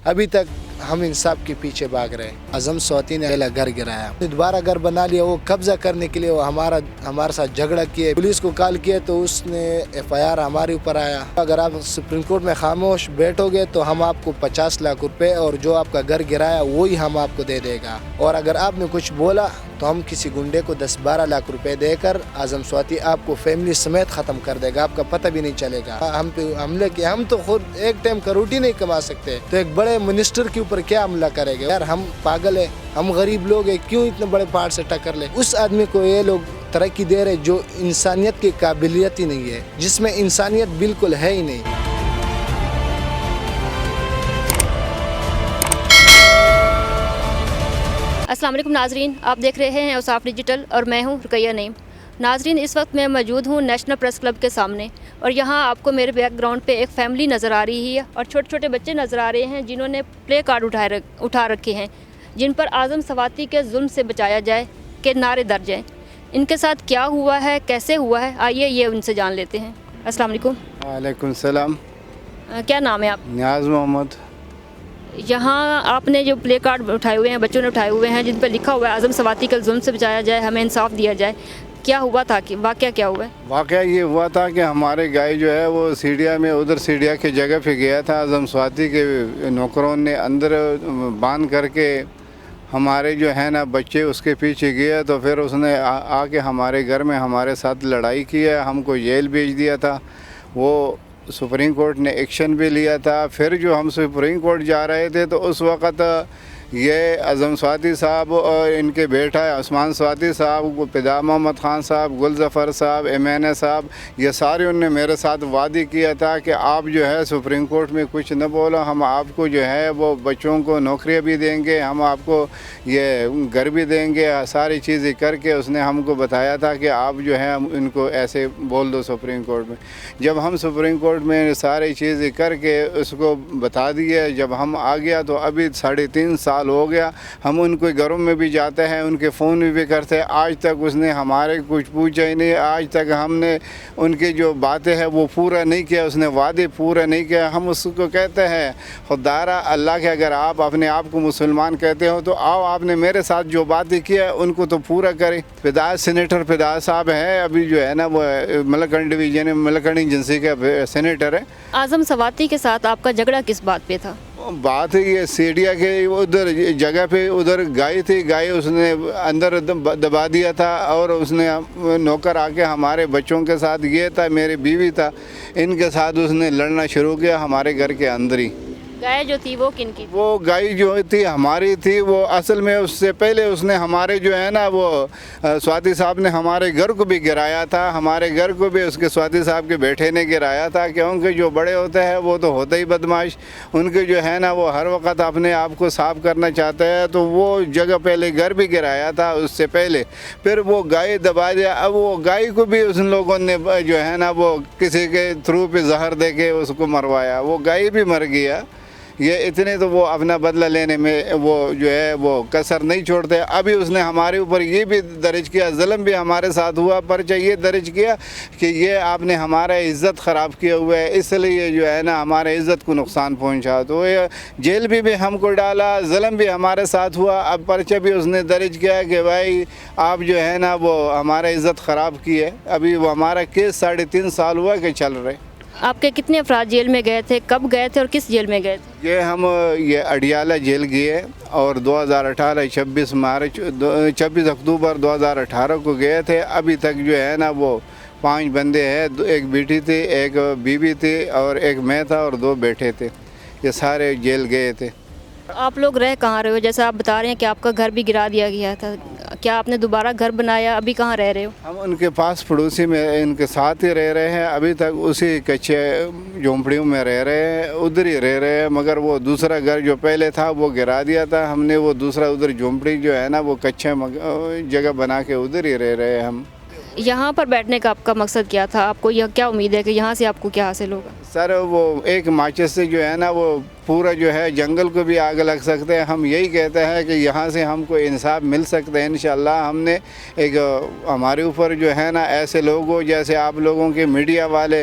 अभी तक हम इंसाफ के पीछे भाग रहे हैं। आजम स्वाति ने पहला घर गिराया, दोबारा घर बना लिया, वो कब्जा करने के लिए वो हमारे साथ झगड़ा किए, पुलिस को कॉल किया तो उसने FIR हमारे ऊपर आया। अगर आप सुप्रीम कोर्ट में खामोश बैठोगे तो हम आपको 50 लाख रुपए और जो आपका घर गिराया वही हम आपको दे देगा, और अगर आपने कुछ बोला तो हम किसी गुंडे को 10-12 लाख रुपए देकर आजम स्वाति आपको फैमिली समेत ख़त्म कर देगा, आपका पता भी नहीं चलेगा। हम पे हमले किए, हम तो खुद एक टाइम का रोटी नहीं कमा सकते तो एक बड़े मिनिस्टर के ऊपर क्या हमला करेंगे? यार हम पागल है, हम गरीब लोग हैं, क्यों इतने बड़े पहाड़ से टक्कर ले? उस आदमी को ये लोग तरक्की दे रहे जो इंसानियत की काबिलियत ही नहीं है, जिसमें इंसानियत बिल्कुल है ही नहीं। अस्सलाम वालेकुम नाजरीन, आप देख रहे हैं औसाफ डिजिटल और मैं हूं रुकैया नईम। नाजरीन, इस वक्त मैं मौजूद हूं नेशनल प्रेस क्लब के सामने और यहां आपको मेरे बैकग्राउंड पे एक फैमिली नज़र आ रही है और छोटे छोटे बच्चे नज़र आ रहे हैं जिन्होंने प्ले कार्ड उठा रखे हैं जिन पर आज़म स्वाति के जुल्म से बचाया जाए के नारे दर्ज हैं। इनके साथ क्या हुआ है, कैसे हुआ है, आइए ये उनसे जान लेते हैं। अस्सलाम वालेकुम। वालेकुम सलाम। क्या नाम है आप? नियाज़ मोहम्मद। यहाँ आपने जो प्ले कार्ड उठाए हुए हैं, बच्चों ने उठाए हुए हैं जिन पर लिखा हुआ है आज़म स्वाति के जुल्म से बचाया जाए, हमें इंसाफ दिया जाए, क्या हुआ था कि वाक़या क्या हुआ है? वाक़या ये हुआ था कि हमारे गाय जो है वो सीढ़िया में उधर सीढ़िया की जगह पे गया था। आज़म स्वाति के नौकरों ने अंदर बांध करके हमारे जो है ना बच्चे उसके पीछे गए, तो फिर उसने आके हमारे घर में हमारे साथ लड़ाई की है, हमको जेल भेज दिया था। वो सुप्रीम कोर्ट ने एक्शन भी लिया था। फिर जो हम सुप्रीम कोर्ट जा रहे थे तो उस वक़्त ये आज़म स्वाति साहब और इनके बेटा उस्मान स्वाति साहब, पिदा मोहम्मद ख़ान साहब, गुल ज़फ़र साहब, MNA साहब, ये सारे उनने मेरे साथ वादे किया था कि आप जो है सुप्रीम कोर्ट में कुछ न बोलो, हम आपको जो है वो बच्चों को नौकरियाँ भी देंगे, हम आपको ये घर भी देंगे, सारी चीज़ें करके उसने हमको बताया था कि आप जो है इनको ऐसे बोल दो सुप्रीम कोर्ट में। जब हम सुप्रीम कोर्ट में सारी चीज़ें करके उसको बता दिए, जब हम आ गया तो अभी 3.5 साल हो गया, हम उनके घरों में भी जाते हैं, उनके फ़ोन भी करते हैं, आज तक उसने हमारे कुछ पूछा ही नहीं, आज तक हमने उनकी जो बातें हैं वो पूरा नहीं किया, उसने वादे पूरा नहीं किया। हम उसको कहते हैं खुदारा अल्लाह के, अगर आप अपने आप को मुसलमान कहते हो तो आओ, आपने मेरे साथ जो बातें किया उनको तो पूरा करें। पिदाज सेनेटर पिदाज साहब हैं, अभी जो है ना वो मलकन डिवीज़न मलकन एजेंसी के सेनेटर है। आज़म स्वाति के साथ आपका झगड़ा किस बात पे था? बात है ये सीढ़िया के उधर जगह पे उधर गाय थी, गाय उसने अंदर दबा दिया था और उसने नौकर आके हमारे बच्चों के साथ ये था, मेरी बीवी था, इनके साथ उसने लड़ना शुरू किया हमारे घर के अंदर ही। गाय जो थी वो किन की? वो गाय जो थी हमारी थी। वो असल में उससे पहले उसने हमारे जो है ना वो स्वाति साहब ने हमारे घर को भी गिराया था, हमारे घर को भी उसके स्वाति साहब के बेटे ने गिराया था, क्योंकि जो बड़े होते हैं वो तो होते ही बदमाश, उनके जो है ना वो हर वक्त अपने आप को साफ करना चाहते हैं, तो वो जगह पहले घर भी गिराया था उससे पहले, फिर वो गाय दबा दिया। अब वो गाय को भी उन लोगों ने जो है ना वो किसी के थ्रू पे जहर दे के उसको मरवाया, वो गाय भी मर गया। ये इतने तो वो अपना बदला लेने में वो जो है वो कसर नहीं छोड़ते। अभी उसने हमारे ऊपर ये भी दर्ज किया, जुल्म भी हमारे साथ हुआ, पर्चा ये दर्ज किया कि ये आपने हमारा इज़्ज़त ख़राब किया हुआ है, इसलिए जो है ना हमारे इज़्ज़त को नुकसान पहुंचा, तो ये जेल भी हमको डाला, जुल्म भी हमारे साथ हुआ। अब पर्चा भी उसने दर्ज किया कि भाई आप जो है ना वो हमारा इज़्ज़त ख़राब की है। अभी वो हमारा केस 3.5 साल हुआ कि चल रहे। आपके कितने अफराद जेल में गए थे, कब गए थे और किस जेल में गए थे? ये अडियाला जेल गए और 2018 26 अक्टूबर 2018 को गए थे। अभी तक जो है ना वो 5 बंदे हैं, एक बेटी थी, एक बीवी थी और एक मैं था और 2 बेटे थे, ये सारे जेल गए थे। आप लोग रह कहाँ रहे हो? जैसे आप बता रहे हैं कि आपका घर भी गिरा दिया गया था, क्या आपने दोबारा घर बनाया? अभी कहाँ रह रहे हो? हम उनके पास पड़ोसी में इनके साथ ही रह रहे हैं, अभी तक उसी कच्चे झोंपड़ियों में रह रहे हैं, उधर ही रह रहे हैं। मगर वो दूसरा घर जो पहले था वो गिरा दिया था हमने, वो दूसरा उधर झोंपड़ी जो है ना वो कच्चे जगह बना के उधर ही रह रहे हैं हम। यहाँ पर बैठने का आपका मकसद क्या था? आपको यह क्या उम्मीद है कि यहाँ से आपको क्या हासिल होगा? सर वो एक माचिस से जो है ना वो पूरा जो है जंगल को भी आग लग सकते हैं। हम यही कहते हैं कि यहाँ से हमको इंसाफ मिल सकता है इंशाल्लाह। हमने एक हमारे ऊपर जो है ना ऐसे लोगों जैसे आप लोगों के मीडिया वाले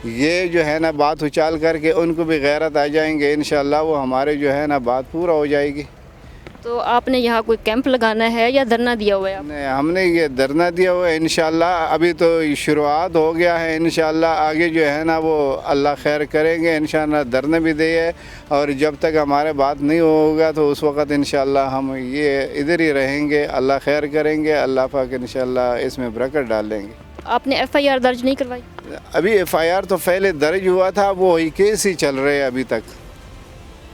یہ جو ہے نا بات اچال کر کے ان کو بھی غیرت آ جائیں گے، انشاءاللہ وہ ہمارے جو ہے نا بات پورا ہو جائے گی۔ تو آپ نے یہاں کوئی کیمپ لگانا ہے یا دھرنا دیا ہوا ہے آپ؟ ہم نے یہ دھرنا دیا ہوا ہے، انشاءاللہ ابھی تو شروعات ہو گیا ہے، انشاءاللہ آگے جو ہے نا وہ اللہ خیر کریں گے، انشاءاللہ دھرنا بھی دے، اور جب تک ہمارے بات نہیں ہوگا تو اس وقت انشاءاللہ ہم یہ ادھر ہی رہیں گے، اللہ خیر کریں گے، اللہ پاک انشاءاللہ اس میں برکت ڈال دیں گے۔ آپ نے ایف آئی آر درج نہیں کروائی؟ ابھی ایف آئی آر تو پہلے درج ہوا تھا، وہ کیس ہی چل رہے ابھی تک۔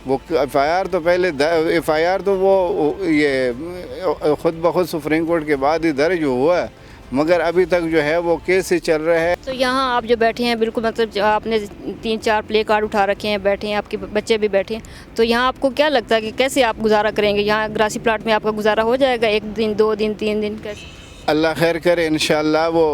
وہ ایف آئی آر تو پہلے ایف آئی آر تو وہ یہ خود بخود سپریم کورٹ کے بعد ہی درج ہوا ہے، مگر ابھی تک جو ہے وہ کیس ہی چل رہا ہے۔ تو یہاں آپ جو بیٹھے ہیں بالکل مطلب آپ نے 3-4 پلے کارڈ اٹھا رکھے ہیں، بیٹھے ہیں، آپ کے بچے بھی بیٹھے ہیں، تو یہاں آپ کو کیا لگتا ہے کہ کیسے آپ گزارا کریں گے؟ یہاں گراسی پلاٹ میں آپ کا گزارا ہو جائے گا 1 دن 2 دن 3 دن کیسے؟ اللہ خیر کرے، انشاءاللہ وہ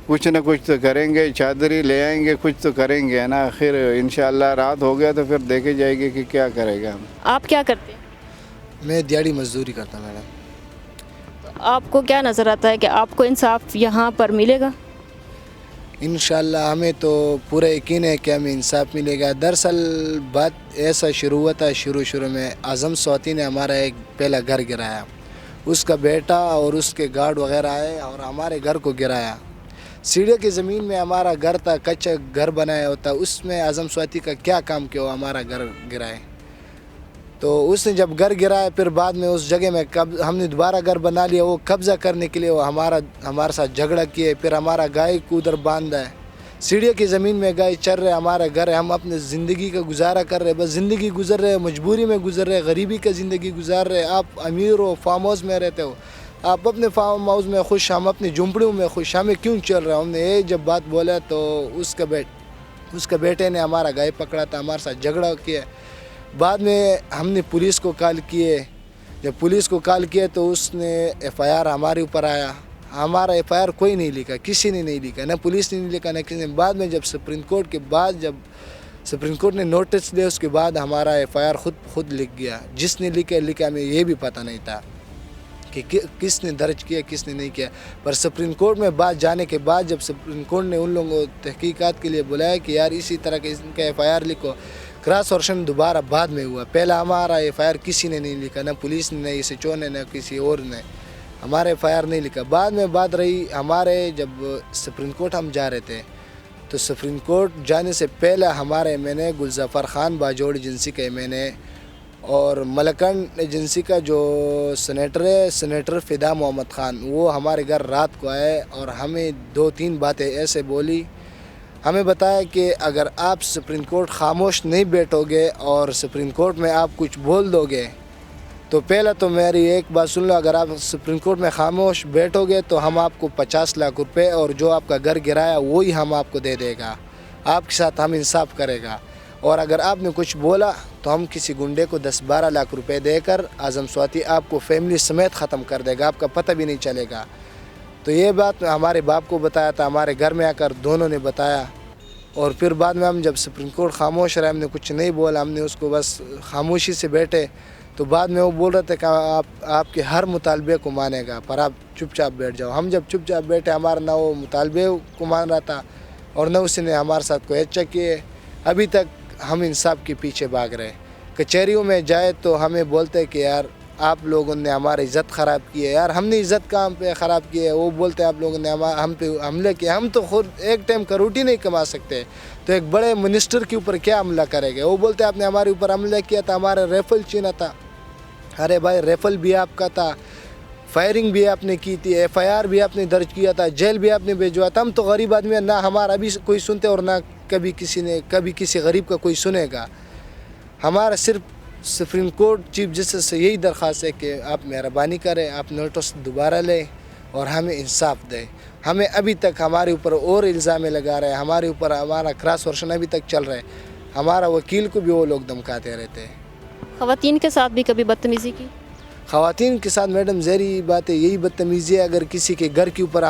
کچھ نہ کچھ تو کریں گے، چادری لے آئیں گے، کچھ تو کریں گے نا، آخر انشاءاللہ رات ہو گیا تو پھر دیکھے جائے گی کہ کیا کرے گا ہم۔ آپ کیا کرتے ہیں؟ میں دیہڑی مزدوری کرتا ہوں میڈم۔ تو آپ کو کیا نظر آتا ہے کہ آپ کو انصاف یہاں پر ملے گا؟ انشاءاللہ ہمیں تو پورا یقین ہے کہ ہمیں انصاف ملے گا۔ دراصل بات ایسا شروع ہوا تھا، شروع میں اعظم سوتی نے ہمارا ایک پہلا گھر گرایا، اس کا بیٹا اور اس کے گارڈ وغیرہ آئے اور ہمارے گھر کو گرایا۔ سیڑھیوں کی زمین میں ہمارا گھر تھا، کچا گھر بنایا ہوتا، اس میں اعظم سوتی کا کیا کام کیا وہ ہمارا گھر گرائے؟ تو اس نے جب گھر گرایا پھر بعد میں اس جگہ میں ہم نے دوبارہ گھر بنا لیا، وہ قبضہ کرنے کے لیے وہ ہمارے ساتھ جھگڑا کیے، پھر ہمارا گائے کو ادھر باندھا ہے۔ سیڑھیوں کی زمین میں گائے چر رہے، ہمارا گھر ہے، ہم اپنے زندگی کا گزارا کر رہے، بس زندگی گزر رہے، مجبوری میں گزر رہے، غریبی کا زندگی گزار رہے۔ آپ امیر ہو، فارم ہاؤس میں رہتے ہو، آپ اپنے فارم ہاؤس میں خوش، ہم اپنی جھونپڑیوں میں خوش، ہمیں کیوں چل رہا؟ ہم نے یہ جب بات بولا تو اس کا بیٹے نے ہمارا گائے پکڑا تھا، ہمارے ساتھ جھگڑا کیا۔ بعد میں ہم نے پولیس کو کال کیے، جب پولیس کو کال کیا تو اس نے ایف آئی آر ہمارے اوپر آیا۔ ہمارا ایف آئی آر کوئی نہیں لکھا، کسی نے نہیں لکھا، نہ پولیس نے نہیں لکھا، نہ کسی نے۔ بعد میں جب سپریم کورٹ کے بعد جب سپریم کورٹ نے نوٹس دیا اس کے بعد ہمارا ایف آئی آر خود لکھ گیا۔ جس نے لکھا ہمیں یہ بھی پتہ نہیں تھا کہ کس نے درج کیا کس نے نہیں کیا، پر سپریم کورٹ میں بات جانے کے بعد جب سپریم کورٹ نے ان لوگوں کو تحقیقات کے لیے بلایا کہ یار اسی طرح کے ان کا ایف آئی آر لکھو، کراس ورشن دوبارہ بعد میں ہوا، پہلا ہمارا ایف آئی آر کسی نے نہیں لکھا، نہ پولیس نے، نہ ایس ایچ او نے، نہ کسی اور نے ہمارے ایف آئی آر نہیں لکھا۔ بعد میں بات رہی ہمارے جب سپریم کورٹ ہم جا رہے تھے تو سپریم کورٹ جانے سے پہلے ہمارے ایم این اے گلظفر خان باجوڑ ایجنسی کا ایم این اے اور ملکنڈ ایجنسی کا جو سینیٹر ہے سینیٹر فدا محمد خان، وہ ہمارے گھر رات کو آئے اور ہمیں 2-3 باتیں ایسے بولی، ہمیں بتایا کہ اگر آپ سپریم کورٹ خاموش نہیں بیٹھو گے اور سپریم کورٹ میں آپ کچھ بول دو گے تو پہلا تو میری ایک بات سن لو، اگر آپ سپریم کورٹ میں خاموش بیٹھو گے تو ہم آپ کو 50 لاکھ روپے اور جو آپ کا گھر گرایا وہی ہم آپ کو دے دے گا، آپ کے ساتھ ہم انصاف کرے گا، اور اگر آپ نے کچھ بولا تو ہم کسی گنڈے کو 10-12 لاکھ روپے دے کر اعظم سواتی آپ کو فیملی سمیت ختم کر دے گا، آپ کا پتہ بھی نہیں چلے گا۔ تو یہ بات ہمارے باپ کو بتایا تھا، ہمارے گھر میں آ کر دونوں نے بتایا، اور پھر بعد میں ہم جب سپریم کورٹ خاموش رہے، ہم نے کچھ نہیں بولا، ہم نے اس کو بس خاموشی سے بیٹھے، تو بعد میں وہ بول رہے تھے کہ آپ کے ہر مطالبے کو مانے گا پر آپ چپ چاپ بیٹھ جاؤ۔ ہم جب چپ چاپ بیٹھے، ہمارا نہ وہ مطالبے کو مان رہا تھا اور نہ اس نے ہمارے ساتھ کوئی اچھا کیے۔ ابھی تک ہم انصاف کے پیچھے بھاگ رہے، کچہریوں میں جائے تو ہمیں بولتے کہ یار آپ لوگوں نے ہماری عزت خراب کی ہے، یار ہم نے عزت کہاں پہ خراب کی ہے؟ وہ بولتے آپ لوگوں نے ہم پہ حملے کیے، ہم تو خود ایک ٹائم کا روٹی نہیں کما سکتے تو ایک بڑے منسٹر کے اوپر کیا حملہ کرے گا؟ وہ بولتے آپ نے ہمارے اوپر حملہ کیا تھا، ہمارا ریفل چھینا تھا۔ ارے بھائی ریفل بھی آپ کا تھا، فائرنگ بھی آپ نے کی تھی، ایف آئی آر بھی آپ نے درج کیا تھا، جیل بھی آپ نے بھیجوا تھا۔ ہم تو غریب آدمی ہیں، نہ ہمارا بھی کوئی سنتے اور نہ کبھی کسی غریب کا کوئی سنے گا۔ ہمارا صرف سپریم کورٹ چیف جسٹس سے یہی درخواست ہے کہ آپ مہربانی کریں، آپ نوٹس دوبارہ لیں اور ہمیں انصاف دیں۔ ہمیں ابھی تک ہمارے اوپر اور الزام لگا رہے ہیں، ہمارے اوپر ہمارا کراس ورشن ابھی تک چل رہا ہے، ہمارا وکیل کو بھی وہ لوگ دھمکاتے رہتے ہیں۔ خواتین کے ساتھ بھی کبھی بدتمیزی کی؟ خواتین کے ساتھ میڈم ظاہری بات ہے یہی بدتمیزی ہے، اگر کسی کے گھر کے اوپر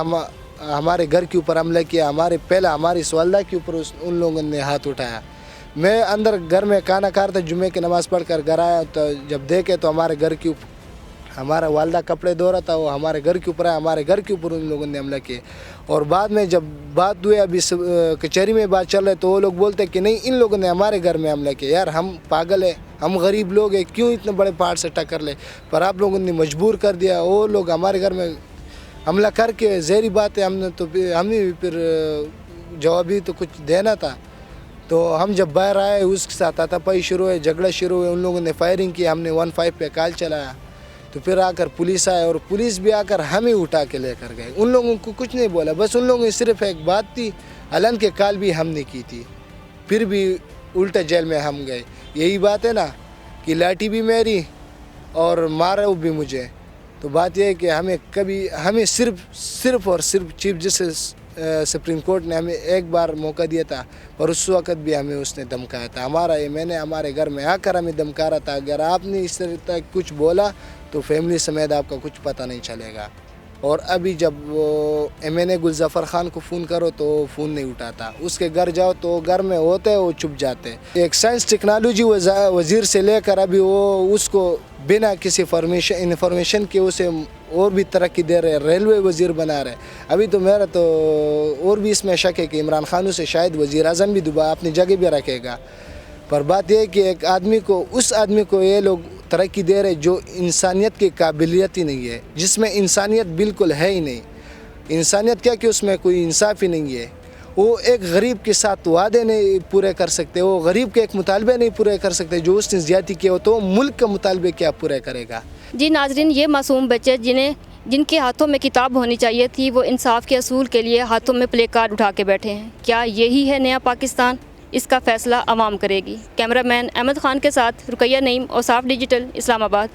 ہمارے گھر کے اوپر حملہ کیا، ہماری سوالدہ کے اوپر ان لوگوں نے ہاتھ اٹھایا۔ میں اندر گھر میں کھانا کھا رہا تھا، جمعے کی نماز پڑھ کر گھر آیا تو جب دیکھے تو हमारा वालदा कपड़े धो रहा था, वो हमारे घर के ऊपर आया, हमारे घर के ऊपर उन लोगों ने हमला किया। और बाद में जब बात हुई, अभी कचहरी में बात चल रही, तो वो लोग बोलते हैं कि नहीं, इन लोगों ने हमारे घर में हमला किया। यार हम पागल है, हम गरीब लोग हैं, क्यों इतने बड़े पहाड़ से टक्कर ले? पर आप लोगों ने मजबूर कर दिया, वो लोग हमारे घर में हमला करके। ज़हरी बात है, हमें भी फिर जवाब भी तो कुछ देना था। तो हम जब बाहर आए, उसके साथ हाथापाई शुरू हुए, झगड़ा शुरू हुए, उन लोगों ने फायरिंग की, हमने 15 पे कॉल चलाया। तो फिर आकर पुलिस आए, और पुलिस भी आकर हमें उठा के लेकर गए। उन लोगों को कुछ नहीं बोला, बस उन लोगों की सिर्फ एक बात थी, हलन के कॉल भी हमने की थी, फिर भी उल्टा जेल में हम गए। यही बात है ना कि लाठी भी मेरी और मारा भी मुझे। तो बात यह है कि हमें सिर्फ और सिर्फ चीफ जस्टिस सुप्रीम कोर्ट ने हमें एक बार मौका दिया था, और उस वक़्त भी हमें उसने धमकाया था। मैंने हमारे घर में आकर हमें धमका रहा था, अगर आपने इस तरह कुछ बोला तो फैमिली समेत आपका कुछ पता नहीं चलेगा। और अभी जब वो MNA गुलज़फ़र ख़ान को फ़ोन करो तो वो फ़ोन नहीं उठाता, उसके घर जाओ तो घर में होते हैं, वो चुप जाते। एक साइंस टेक्नोलॉजी वज़ीर से लेकर अभी वो उसको बिना किसी इन्फॉर्मेशन के उसे और भी तरक्की दे रहे, रेलवे वज़ीर बना रहे। अभी तो मेरा तो और भी इसमें शक है कि इमरान खान उसे शायद वज़ीर आज़म भी दोबारा अपनी जगह भी रखेगा। पर बात यह है कि उस आदमी को ये लोग तरक्की दे रहे जो इंसानियत की काबिलियत ही नहीं है, जिसमें इंसानियत बिल्कुल है ही नहीं। इंसानियत क्या कि उसमें कोई इंसाफ ही नहीं है। वो एक गरीब के साथ वादे नहीं पूरे कर सकते, वो गरीब के एक मुतालबे नहीं पूरे कर सकते जो उसने ज़्यादती किया हो, तो मुल्क के मुतालबे क्या पूरे करेगा। जी नाजरीन, ये मासूम बच्चे जिनके हाथों में किताब होनी चाहिए थी, वो इंसाफ के असूल के लिए हाथों में प्ले कार्ड उठा के बैठे हैं। क्या यही है नया पाकिस्तान? इसका फ़ैसला आवाम करेगी। कैमरामैन अहमद ख़ान के साथ रुकैया नईम, औसाफ डिजिटल, इस्लामाबाद।